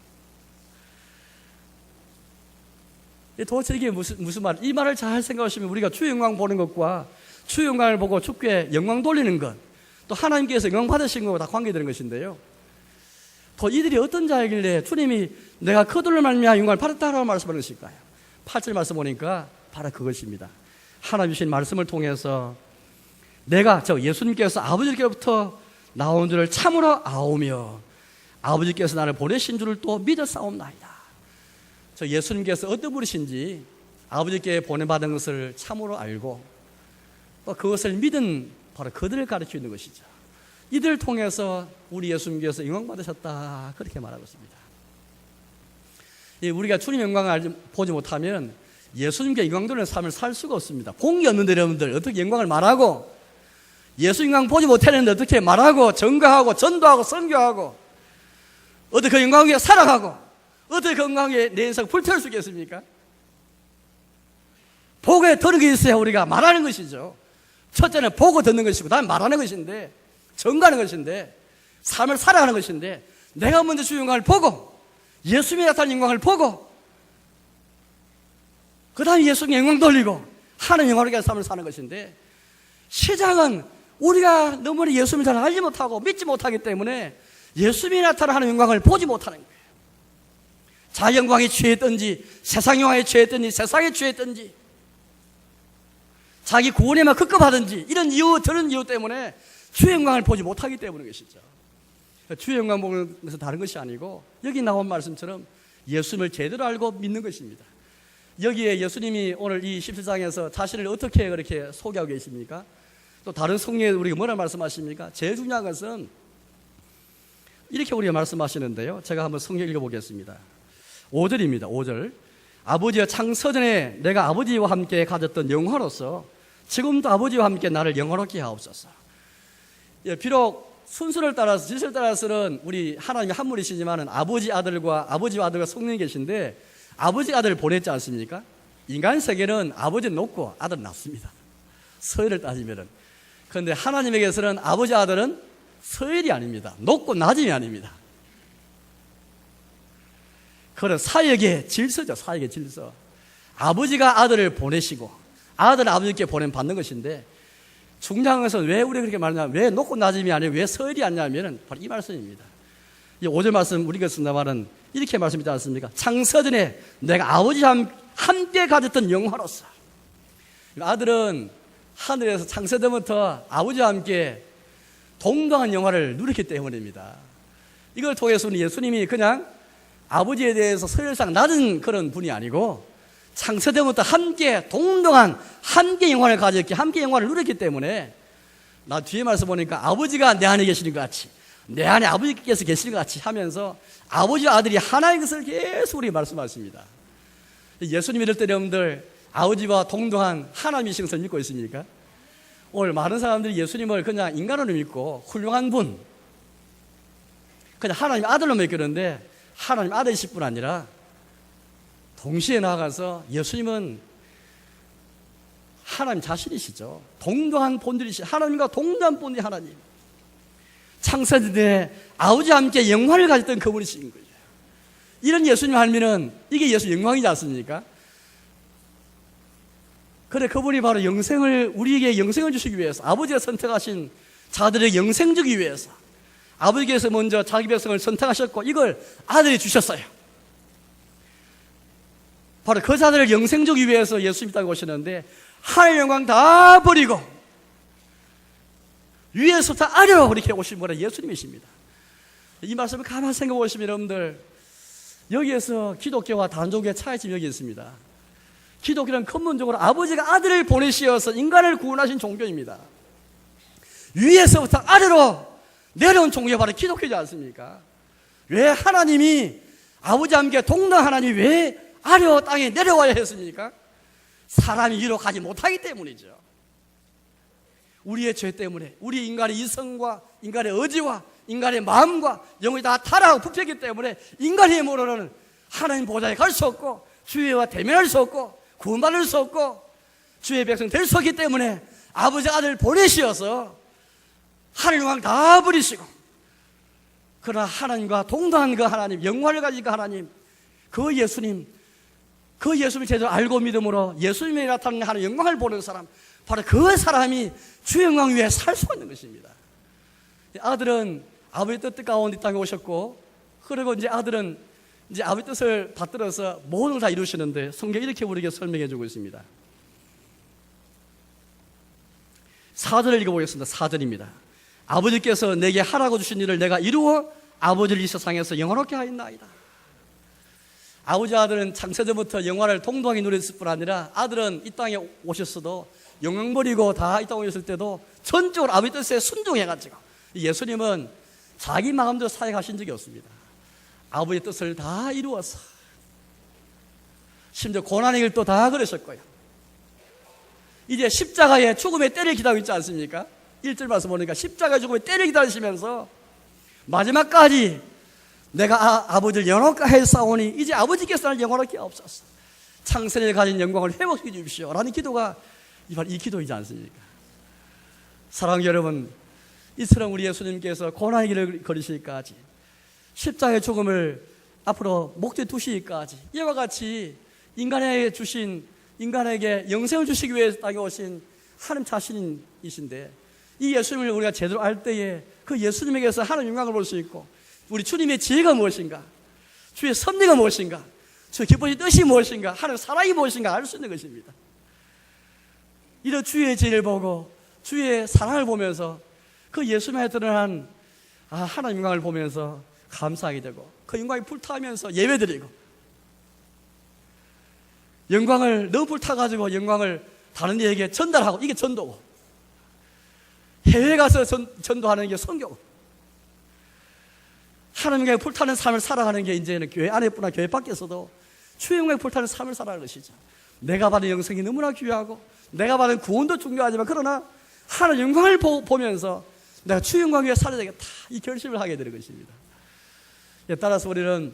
도대체 이게 무슨 말? 이 말을 잘 생각하시면 우리가 주의 영광 보는 것과 주의 영광을 보고 주께 영광 돌리는 것, 또 하나님께서 영광 받으신 것과 다 관계되는 것인데요. 또 이들이 어떤 자이길래 주님이 내가 그들로 말미암아 영광을 받았다라고 말씀하는 것일까요? 8절 말씀 보니까 바로 그것입니다. 하나님 주신 말씀을 통해서 내가 예수님께서 아버지께로부터 나온 줄을 참으로 아오며 아버지께서 나를 보내신 줄을 또 믿어 싸움나이다. 예수님께서 어떤 분이신지 아버지께 보내받은 것을 참으로 알고 또 그것을 믿은 바로 그들을 가르치고 있는 것이죠. 이들을 통해서 우리 예수님께서 영광 받으셨다 그렇게 말하고 있습니다. 우리가 주님 영광을 보지 못하면 예수님께 영광 돌리는 삶을 살 수가 없습니다. 공이 없는데 여러분들 어떻게 영광을 말하고 예수 영광 보지 못했는데 어떻게 말하고 전가하고 전도하고 선교하고 어떻게 그 영광 위에 살아가고 어떻게 그 영광 위에 내 인생 불태울 수 있겠습니까? 보고 듣는 게 있어야 우리가 말하는 것이죠. 첫째는 보고 듣는 것이고 다음에 말하는 것인데 전가하는 것인데 삶을 살아가는 것인데 내가 먼저 주의 영광을 보고 예수님이 나타난 영광을 보고 그 다음에 예수님의 영광 돌리고 하나님 영광을 위한 삶을 사는 것인데 시작은 우리가 너무나 예수님을 잘 알지 못하고 믿지 못하기 때문에 예수님이 나타나는 영광을 보지 못하는 거예요. 자기 영광에 취했든지 세상 영광에 취했든지 세상에 취했든지 자기 구원에만 급급하든지 이런 이유 저런 이유 때문에 주의 영광을 보지 못하기 때문인 것이죠. 주의 영광 보는 것은 다른 것이 아니고 여기 나온 말씀처럼 예수님을 제대로 알고 믿는 것입니다. 여기에 예수님이 오늘 이 17장에서 자신을 어떻게 그렇게 소개하고 계십니까? 또 다른 성경에 우리가 뭐라 말씀하십니까? 제일 중요한 것은 이렇게 우리가 말씀하시는데요. 제가 한번 성경 읽어보겠습니다. 5절입니다. 5절. 아버지여 창세전에 내가 아버지와 함께 가졌던 영화로서 지금도 아버지와 함께 나를 영화롭게 하옵소서. 비록 순서를 따라서 질서를 따라서는 우리 하나님이 한 분이시지만은 아버지와 아들과 성령이 계신데 아버지 아들을 보냈지 않습니까? 인간 세계는 아버지는 높고 아들은 낮습니다. 서열을 따지면은. 그런데 하나님에게서는 아버지 아들은 서열이 아닙니다. 높고 낮음이 아닙니다. 그런 사역의 질서죠. 사역의 질서. 아버지가 아들을 보내시고 아들은 아버지께 받는 것인데 중요한 것은 왜 우리가 그렇게 말하냐면 왜 높고 낮음이 아니고 왜 서열이 아니냐면은 바로 이 말씀입니다. 이 5절 말씀 우리가 쓴다말은 이렇게 말씀이지 않습니까? 창세전에 내가 아버지와 함께 가졌던 영화로서 아들은 하늘에서 창세전부터 아버지와 함께 동등한 영화를 누렸기 때문입니다. 이걸 통해서 예수님이 그냥 아버지에 대해서 서열상 낮은 그런 분이 아니고 창세전부터 함께 동등한 함께 영광을 가졌기 함께 영광을 누렸기 때문에 나 뒤에 말씀 보니까 아버지가 내 안에 계시는 것 같이 내 안에 아버지께서 계실 것 같이 하면서 아버지와 아들이 하나인 것을 계속 우리에게 말씀하십니다. 예수님 믿을 때 여러분들 아버지와 동등한 하나님이신 것을 믿고 있습니까? 오늘 많은 사람들이 예수님을 그냥 인간으로 믿고 훌륭한 분, 그냥 하나님 아들로 믿기는데 하나님 아들이실 뿐 아니라 동시에 나아가서 예수님은 하나님 자신이시죠. 동등한 본질이시죠. 하나님과 동등한 본질 하나님. 창세전에 아버지와 함께 영광을 가졌던 그분이신 거예요. 이런 예수님 알면은 이게 예수 영광이지 않습니까? 그래, 그분이 바로 우리에게 영생을 주시기 위해서, 아버지가 선택하신 자들에게 영생 주기 위해서 아버지께서 먼저 자기 백성을 선택하셨고 이걸 아들이 주셨어요. 바로 그 자들을 영생 주기 위해서 예수님이 땅에 오시는데 하나님의 영광 다 버리고 위에서부터 아래로 이렇게 오신 분은 예수님이십니다. 이 말씀을 가만히 생각해 보시면 여러분들, 여기에서 기독교와 단종교의 차이점이 여기 있습니다. 기독교는 근본적으로 아버지가 아들을 보내시어서 인간을 구원하신 종교입니다. 위에서부터 아래로 내려온 종교가 바로 기독교지 않습니까? 왜 하나님이 아버지와 함께 동등한 하나님이 왜 아래로 땅에 내려와야 했습니까? 사람이 위로 가지 못하기 때문이죠. 우리의 죄 때문에 우리 인간의 이성과 인간의 의지와 인간의 마음과 영혼이 다 타락하고 부패했기 때문에 인간의 힘으로는 하나님 보좌에 갈 수 없고 주의와 대면할 수 없고 구원받을 수 없고 주의 백성 될 수 없기 때문에 아버지 아들을 보내시어서 하늘 왕 다 버리시고, 그러나 하나님과 동등한 그 하나님, 영광을 가진 그 하나님, 그 예수님을 제대로 알고 믿음으로 예수님이 나타나는 하나님 영광을 보는 사람, 바로 그 사람이 주의 영광 위에 살 수 있는 것입니다. 아들은 아버지 뜻 가운데 이 땅에 오셨고, 그리고 이제 아들은 이제 아버지 뜻을 받들어서 모든 걸 다 이루시는데 성경이 이렇게 우리에게 설명해 주고 있습니다. 4절을 읽어보겠습니다. 4절입니다. 아버지께서 내게 하라고 주신 일을 내가 이루어 아버지를 이 세상에서 영원하게 하였나이다. 아버지 아들은 창세전부터 영화를 동등하게 누렸을 뿐 아니라 아들은 이 땅에 오셨어도 영광 버리고 다 이 땅에 오셨을 때도 전적으로 아버지 뜻에 순종해가지고, 예수님은 자기 마음대로 사역하신 적이 없습니다. 아버지 뜻을 다 이루어서, 심지어 고난의 길도 다 걸으셨고요. 이제 십자가의 죽음의 때를 기다리고 있지 않습니까? 1절 말씀 보니까 십자가의 죽음의 때를 기다리시면서 마지막까지 내가 아버지를 영원하게 하였사오니 이제 아버지께서 나를 영원하게 하옵소서, 창세전에 가진 영광을 회복해 주십시오 라는 기도가 바로 이 기도이지 않습니까? 사랑하는 여러분, 이처럼 우리 예수님께서 고난의 길을 걸으시기까지, 십자가의 죽음을 앞으로 목전에 두시기까지, 이와 같이 인간에게 영생을 주시기 위해 땅에 오신 하나님 자신이신데, 이 예수님을 우리가 제대로 알 때에 그 예수님에게서 하나님 영광을 볼 수 있고, 우리 주님의 지혜가 무엇인가, 주의 섭리가 무엇인가, 주의 기쁘신 뜻이 무엇인가, 하나님 사랑이 무엇인가 알 수 있는 것입니다. 이런 주의 지혜를 보고 주의 사랑을 보면서 그 예수님에 드러난 하나님 영광을 보면서 감사하게 되고, 그 영광이 불타면서 예배드리고, 영광을 너무 불타가지고 영광을 다른 이에게 전달하고, 이게 전도고, 해외에 가서 전도하는 게 선교고, 하나님께 불타는 삶을 살아가는 게 이제는 교회 안에뿐 아니라 교회 밖에서도 주의 영광에 불타는 삶을 살아가는 것이죠. 내가 받은 영생이 너무나 귀하고 내가 받은 구원도 중요하지만, 그러나 하나님 영광을 보면서 내가 주의 영광 위에 살아야 되겠다, 이 결심을 하게 되는 것입니다. 따라서 우리는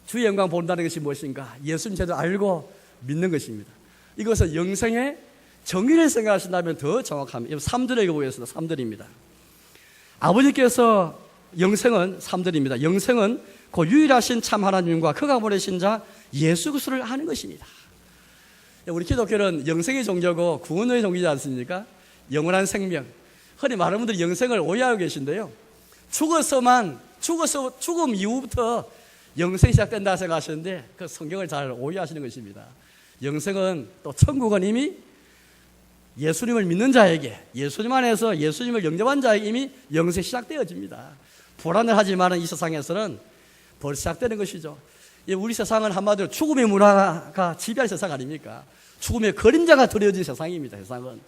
주의 영광 본다는 것이 무엇인가, 예수님 제대로 알고 믿는 것입니다. 이것은 영생의 정의를 생각하신다면 더 정확합니다. 3절에 읽어보겠습니다. 3절입니다. 아버지께서 영생은, 3절입니다. 영생은 그 유일하신 참 하나님과 그가 보내신 자 예수 그리스도를 아는 것입니다. 우리 기독교는 영생의 종교고 구원의 종교지 않습니까? 영원한 생명. 흔히 많은 분들이 영생을 오해하고 계신데요, 죽음 이후부터 영생이 시작된다 생각하시는데 그 성경을 잘 오해하시는 것입니다. 영생은, 또 천국은 이미 예수님을 믿는 자에게, 예수님 안에서 예수님을 영접한 자에게 이미 영생이 시작되어집니다. 불안을 하지만 이 세상에서는 벌써 시작되는 것이죠. 우리 세상은 한마디로 죽음의 문화가 지배할 세상 아닙니까? 죽음의 그림자가 드려진 세상입니다. 세상은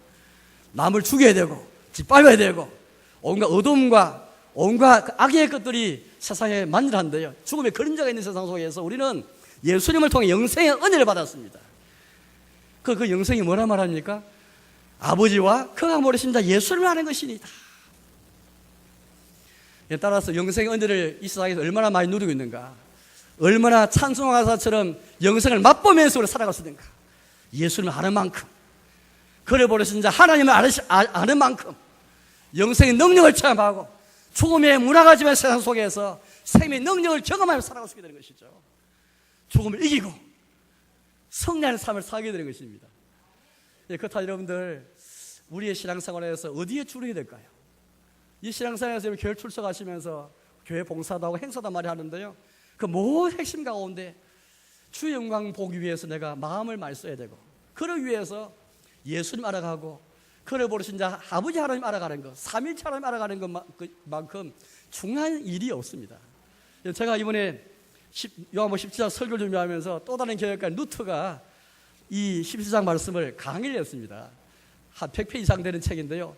남을 죽여야 되고 짓밟아야 되고 온갖 어둠과 온갖 악의 것들이 세상에 만연한데요. 죽음의 그림자가 있는 세상 속에서 우리는 예수님을 통해 영생의 은혜를 받았습니다. 그 영생이 뭐라 말합니까? 아버지와 그가 모르신 자 예수를 아는 것이니다. 따라서 영생의 은혜를 이 세상에서 얼마나 많이 누리고 있는가, 얼마나 찬송가 가사처럼 영생을 맛보면서 우리 살아갈 수 있는가. 예수를 아는 만큼, 그를 모르신 자 하나님을 아는 만큼 영생의 능력을 체험하고 죽음의 무너가지만 세상 속에서 생명의 능력을 경험하며 살아갈 수 있게 되는 것이죠. 죽음을 이기고 승리하는 삶을 살게 되는 것입니다. 그렇다 여러분들, 우리의 신앙생활에서 어디에 주력이 될까요? 이 신앙생활에서 교회 출석하시면서 교회 봉사도 하고 행사도 많이 하는데요, 그 모든 핵심 가운데 주의 영광 보기 위해서 내가 마음을 많이 써야 되고, 그를 위해서 예수님 알아가고 그를 부르신 자 아버지 하나님 알아가는 것, 삼일체 하나님 알아가는 것만큼 중요한 일이 없습니다. 제가 이번에 요한복음 17장 설교를 준비하면서 또 다른 교회가 루터가 이 17장 말씀을 강의를 했습니다. 한 100페이지 이상 되는 책인데요,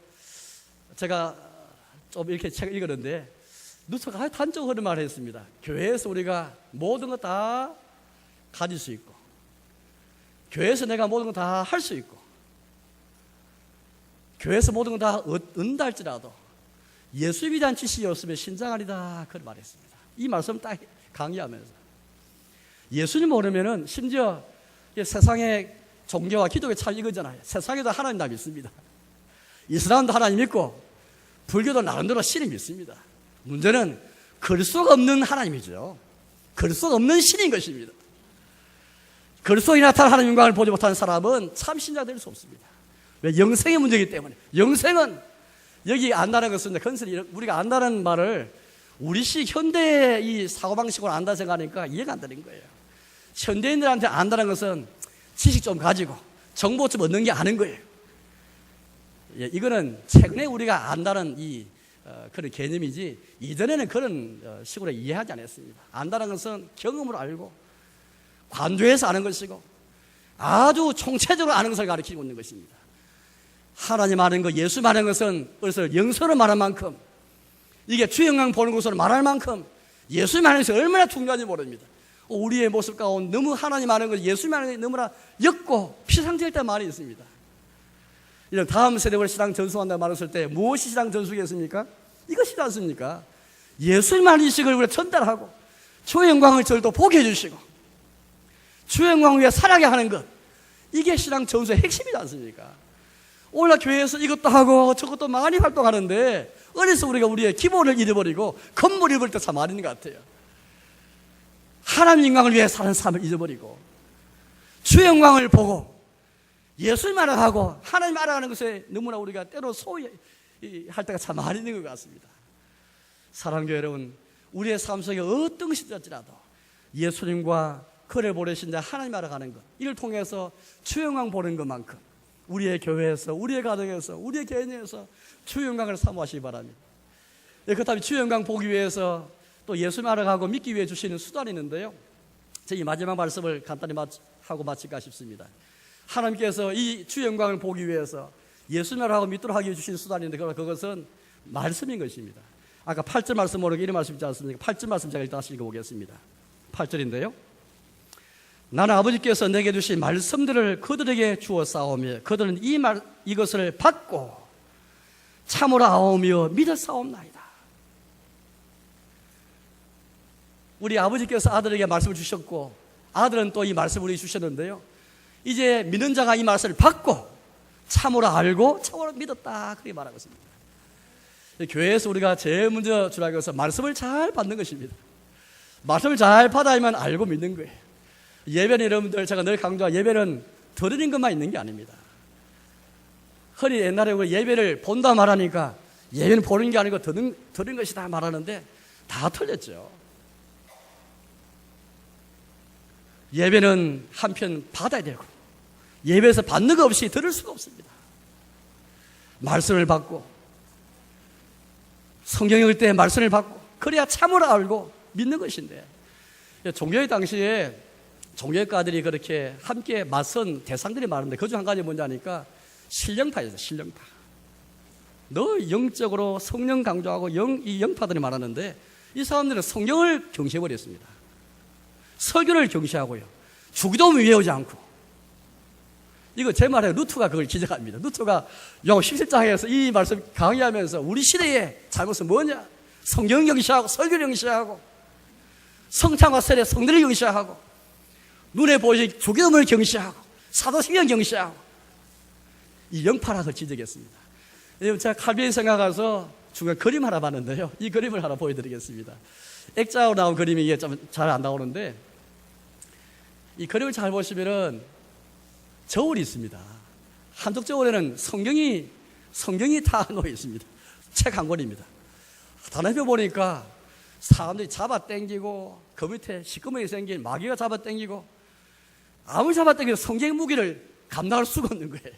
제가 좀 이렇게 책을 읽었는데 루터가 단적으로 말을 했습니다. 교회에서 우리가 모든 것 다 가질 수 있고, 교회에서 내가 모든 것 다 할 수 있고, 교회에서 모든 것 다 얻는다 할지라도 예수님에 대한 지식이 없으면 신장하리다, 그걸 말했습니다. 이 말씀 딱 강의하면서 예수님 모르면은 심지어 세상의 종교와 기독교 참 이거잖아요. 세상에도 하나님 다 믿습니다. 이슬람도 하나님 믿고 불교도 나름대로 신을 믿습니다. 문제는 글 수가 없는 하나님이죠. 글 수가 없는 신인 것입니다. 글 속에 나타난 하나님 영광을 보지 못하는 사람은 참 신자가 될 수 없습니다. 왜? 영생의 문제이기 때문에. 영생은 여기 안다는 것은 건설이, 우리가 안다는 말을 우리식 현대의 이 사고방식으로 안다 생각하니까 이해가 안 되는 거예요. 현대인들한테 안다는 것은 지식 좀 가지고 정보 좀 얻는 게 아는 거예요. 이거는 최근에 우리가 안다는 그런 개념이지, 이전에는 그런 식으로 이해하지 않았습니다. 안다는 것은 경험으로 알고 관조해서 아는 것이고 아주 총체적으로 아는 것을 가르치고 있는 것입니다. 하나님 아는 것, 예수 아는 것은 그래서 영서로 말할 만큼, 이게 주의 영광 보는 것으로 말할 만큼 예수 아는 것이 얼마나 중요한지 모릅니다. 우리의 모습 가운데 너무 하나님 아는 것, 예수 아는 것이 너무나 옅고 피상적일 때 많이 있습니다. 이런 다음 세대를 신앙 전수한다고 말했을 때 무엇이 신앙 전수겠습니까? 이것이지 않습니까? 예수님의 인식을 우리가 전달하고 주의 영광을 저희도 보게 해주시고 주의 영광을 위해 살아가게 하는 것, 이게 신앙 전수의 핵심이지 않습니까? 오늘날 교회에서 이것도 하고 저것도 많이 활동하는데 어디서 우리가 우리의 기본을 잃어버리고 건물을 잃을 때 참 많은 것 같아요. 하나님 영광을 위해 사는 삶을 잊어버리고 주의 영광을 보고 예수님 알아가고 하나님 알아가는 것에 너무나 우리가 때로 소위할 때가 참 많이 있는 것 같습니다. 사랑하는 교회 여러분, 우리의 삶 속에 어떤 것이 있을지라도 예수님과 그를 보내신 자 하나님 알아가는 것, 이를 통해서 주의 영광 보는 것만큼 우리의 교회에서, 우리의 가정에서, 우리의 개인에서 주의 영광을 사모하시기 바랍니다. 그렇다면 주의 영광 보기 위해서 또 예수님 알아가고 믿기 위해 주시는 수단이 있는데요, 이 마지막 말씀을 간단히 하고 마칠까 싶습니다. 하나님께서 이 주의 영광을 보기 위해서 예수님 알아가고 믿도록 하기 위해 주신 수단이 있는데 그것은 말씀인 것입니다. 아까 8절 말씀 모르게 이런 말씀 있지 않습니까? 8절 말씀 제가 일단 다시 읽어보겠습니다. 8절인데요, 나는 아버지께서 내게 주신 말씀들을 그들에게 주어 싸우며 그들은 이것을 받고 참으로 아오며 믿어 싸움나이다. 우리 아버지께서 아들에게 말씀을 주셨고 아들은 또 이 말씀을 우리에게 주셨는데요, 이제 믿는 자가 이 말씀을 받고 참으로 알고 참으로 믿었다, 그렇게 말하고 있습니다. 교회에서 우리가 제일 먼저 주라고 해서 말씀을 잘 받는 것입니다. 말씀을 잘 받아야만 알고 믿는 거예요. 예배는 여러분들, 제가 늘 강조하는 예배는 들으는 것만 있는 게 아닙니다. 흔히 옛날에 우리 예배를 본다 말하니까 예배는 보는 게 아니고 들은 것이다 말하는데 다 틀렸죠. 예배는 한편 받아야 되고 예배에서 받는 것 없이 들을 수가 없습니다. 말씀을 받고 성경 읽을 때 말씀을 받고 그래야 참으로 알고 믿는 것인데, 종교의 당시에 종교가들이 그렇게 함께 맞선 대상들이 많은데 그중 한 가지 뭔지 아니까 신령파였어요. 신령파. 너 영적으로 성령 강조하고 이 영파들이 말하는데 이 사람들은 성경을 경시해버렸습니다. 설교를 경시하고요. 주기도문 외우지 않고. 이거 제 말에 루트가 그걸 지적합니다. 루트가 요한 17장에서 이 말씀 강의하면서 우리 시대의 잘못은 뭐냐? 성경 경시하고 설교를 경시하고 성찬과 세례 성들을 경시하고 눈에 보이지 주기도문을 경시하고 사도신경 경시하고 이 영파락을 지적했습니다. 제가 칼빈성에 가서 중간 그림 하나 봤는데요. 이 그림을 하나 보여드리겠습니다. 액자로 나온 그림이 이게 좀 잘 안 나오는데 이 그림을 잘 보시면은 저울이 있습니다. 한쪽 저울에는 성경이 다 놓여 있습니다. 책 한 권입니다. 다른 표 보니까 사람들이 잡아당기고 그 밑에 시커멓게 생긴 마귀가 잡아당기고 아무리 잡아당겨도 성경 무기를 감당할 수가 없는 거예요.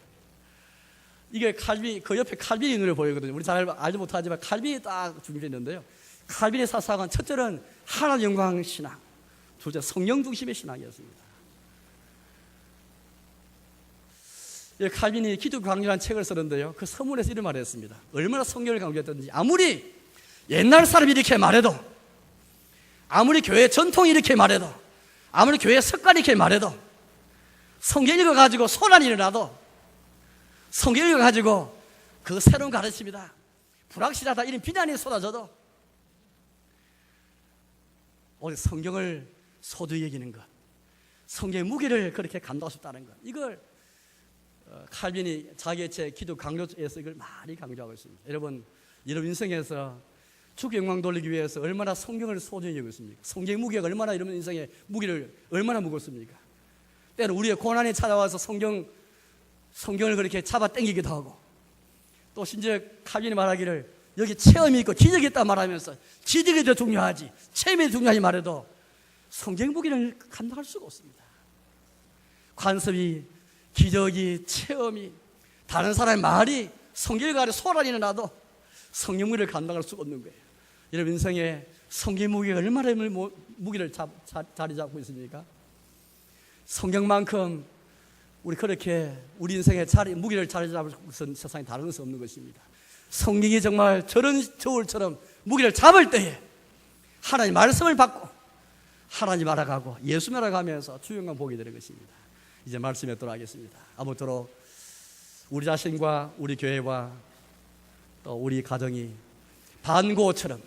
이게 그 옆에 칼빈의 눈에 보이거든요. 우리 잘 알지 못하지만 칼빈이 딱 준비되어 있는데요. 칼빈의 사상은 첫째는 하나님 영광 신앙, 둘째 성령 중심의 신앙이었습니다. 칼빈이 기독교 강조라는 책을 쓰는데요. 그 서문에서 이런 말을 했습니다. 얼마나 성경을 강조했던지 아무리 옛날 사람이 이렇게 말해도 아무리 교회 전통이 이렇게 말해도 아무리 교회 습관이 이렇게 말해도 성경 읽어가지고 소란이 일어나도 성경 읽어가지고 그 새로운 가르침이다 불확실하다 이런 비난이 쏟아져도 오늘 성경을 소중히 여기는 것 성경의 무게를 그렇게 감당하고 싶다는 것 이걸 칼빈이 자기의 책 기독 강조에서 이걸 많이 강조하고 있습니다. 여러분 인생에서 주께 영광 돌리기 위해서 얼마나 성경을 소중히 여기고 있습니까? 성경의 무게가 얼마나 여러분 인생의 무게를 얼마나 무겁습니까? 때로 우리의 고난이 찾아와서 성경을 그렇게 잡아 당기기도 하고 또 심지어 칼빈이 말하기를 여기 체험이 있고 기적이 있다 말하면서 기적이 더 중요하지 체험이 중요하지 말해도 성경 무게를 감당할 수가 없습니다. 관습이 기적이 체험이 다른 사람의 말이 성경에 가려 소란이 나도 성경 무게를 감당할 수가 없는 거예요. 여러분 인생에 성경 무게가 얼마나 무게를 자리 잡고 있습니까? 성경만큼 우리 그렇게 우리 인생에 무게를 자리 잡을 것은 세상에 다른 것은 없는 것입니다. 성경이 정말 저런 저울처럼 무게를 잡을 때에 하나님 말씀을 받고 하나님 알아가고 예수 알아가면서 주 영광 보게 되는 것입니다. 이제 말씀에 돌아가겠습니다. 아무쪼록 우리 자신과 우리 교회와 또 우리 가정이 반고처럼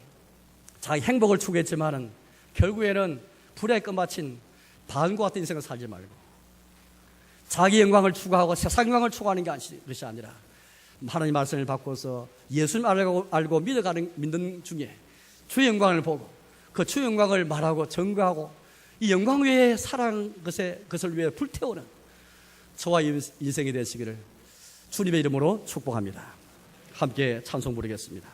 자기 행복을 추구했지만은 결국에는 불에 끝마친 반고 같은 인생을 살지 말고 자기 영광을 추구하고 세상 영광을 추구하는 것이 아니라 하나님 말씀을 바꿔서 예수님 알고 믿는 중에 주의 영광을 보고 그 주의 영광을 말하고 전거하고 이 영광 외에 사랑 것을 위해 불태우는 저와 인생이 되시기를 주님의 이름으로 축복합니다. 함께 찬송 부르겠습니다.